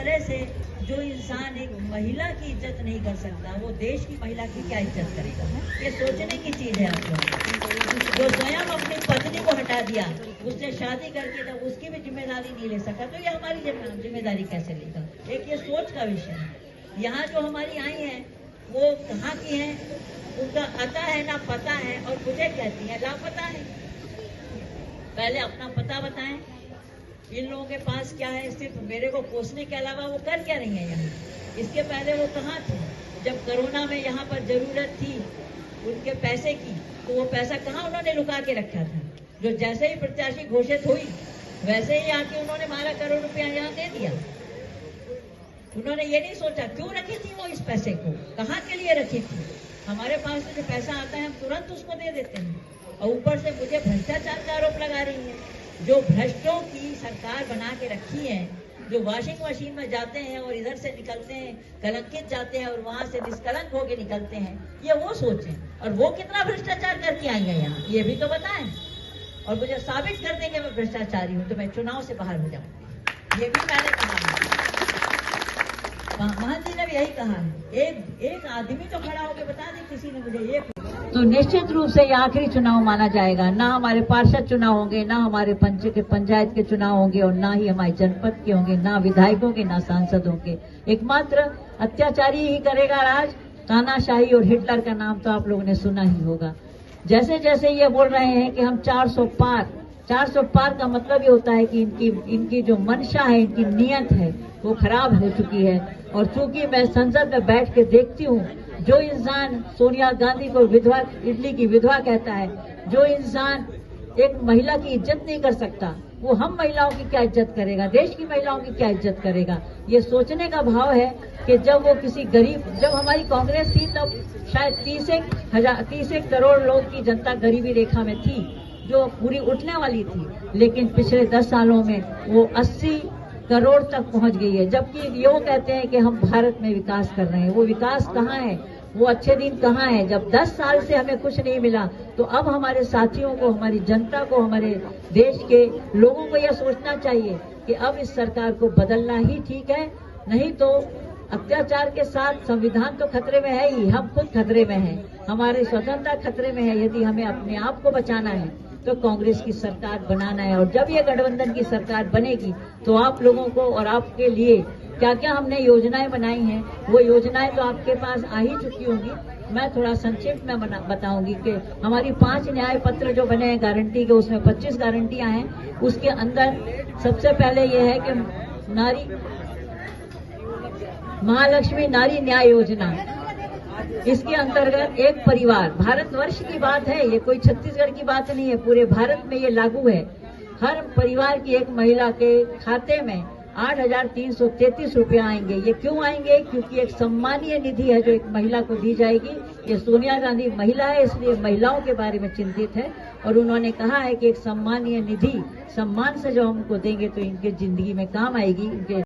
तरह से जो इंसान एक महिला की इज्जत नहीं कर सकता, वो देश की महिला की क्या इज्जत करेगा? ये सोचने की चीज है आप लोग। जो स्वयं अपनी पत्नी को हटा दिया, उससे शादी करके तब उसकी भी जिम्मेदारी नहीं ले सका, तो ये हमारी जिम्मेदारी कैसे लेगा? एक ये सोच का विषय है। यहाँ जो हमारी आई है वो कहाँ की है, उनका अता है ना पता है, और मुझे कहती है लापता है। पहले अपना पता बताएं, इन लोगों के पास क्या है? सिर्फ मेरे को कोसने के अलावा वो कर क्या रही है यहाँ? इसके पहले वो कहाँ थे? जब कोरोना में यहाँ पर जरूरत थी उनके पैसे की, तो वो पैसा कहाँ उन्होंने लुका के रखा था? जो जैसे ही प्रत्याशी घोषित हुई वैसे ही आके उन्होंने 12 करोड़ रुपया यहाँ दे दिया। उन्होंने ये नहीं सोचा क्यों रखी थी वो इस पैसे को, कहाँ के लिए रखी थी। हमारे पास से जो पैसा आता है हम तुरंत उसको दे देते हैं, और ऊपर से मुझे भ्रष्टाचार का आरोप लगा रही है। जो भ्रष्टों की सरकार बना के रखी है, जो वॉशिंग मशीन में जाते हैं और इधर से निकलते हैं कलंकित जाते हैं और वहां से निष्कलंक होके निकलते हैं, ये वो सोचें। और वो कितना भ्रष्टाचार करके आई है यहाँ, ये भी तो बताएं। और मुझे साबित कर देंगे मैं भ्रष्टाचारी हूँ तो मैं चुनाव से बाहर हो जाऊंगी, ये भी मैंने कहा। महान जी ने भी यही कहा है। एक आदमी तो खड़ा होकर बता दे किसी ने मुझे ये, तो निश्चित रूप से ये आखिरी चुनाव माना जाएगा। ना हमारे पार्षद चुनाव होंगे, ना हमारे पंचायत के चुनाव होंगे, और ना ही हमारे जनपद के होंगे, ना विधायकों के, ना सांसदों के। एकमात्र अत्याचारी ही करेगा राज। तानाशाही और हिटलर का नाम तो आप लोगों ने सुना ही होगा। जैसे जैसे ये बोल रहे हैं कि हम 400 पार का मतलब ये होता है कि इनकी जो मंशा है, इनकी नीयत है, वो खराब हो चुकी है। और चूंकि मैं संसद में बैठ के देखती हूँ, जो इंसान सोनिया गांधी को विधवा, इडली की विधवा कहता है, जो इंसान एक महिला की इज्जत नहीं कर सकता, वो हम महिलाओं की क्या इज्जत करेगा? देश की महिलाओं की क्या इज्जत करेगा? ये सोचने का भाव है कि जब वो किसी गरीब, जब हमारी कांग्रेस थी तब शायद 30 करोड़ लोग की जनता गरीबी रेखा में थी, जो पूरी उठने वाली थी। लेकिन पिछले 10 सालों में वो 80 करोड़ तक पहुंच गई है। जबकि ये वो कहते हैं कि हम भारत में विकास कर रहे हैं। वो विकास कहाँ है? वो अच्छे दिन कहाँ है? जब 10 साल से हमें कुछ नहीं मिला, तो अब हमारे साथियों को, हमारी जनता को, हमारे देश के लोगों को यह सोचना चाहिए कि अब इस सरकार को बदलना ही ठीक है। नहीं तो अत्याचार के साथ संविधान तो खतरे में है ही, हम खुद खतरे में हैं, हमारी स्वतंत्रता खतरे में है। यदि हमें अपने आप को बचाना है तो कांग्रेस की सरकार बनाना है। और जब ये गठबंधन की सरकार बनेगी तो आप लोगों को और आपके लिए क्या क्या हमने योजनाएं बनाई हैं, वो योजनाएं तो आपके पास आ ही चुकी होंगी। मैं थोड़ा संक्षिप्त में बताऊंगी कि हमारी 5 न्याय पत्र जो बने हैं गारंटी के, उसमें 25 गारंटियां हैं। उसके अंदर सबसे पहले ये है कि महालक्ष्मी नारी न्याय योजना, इसके अंतर्गत एक परिवार, भारतवर्ष की बात है, ये कोई छत्तीसगढ़ की बात नहीं है, पूरे भारत में ये लागू है। हर परिवार की एक महिला के खाते में 8,333 रुपया आएंगे। ये क्यों आएंगे? क्योंकि एक सम्मानीय निधि है जो एक महिला को दी जाएगी। ये सोनिया गांधी महिला है, इसलिए महिलाओं के बारे में चिंतित है। और उन्होंने कहा है कि एक सम्मानीय निधि सम्मान से जो हमको देंगे तो इनके जिंदगी में काम आएगी, इनके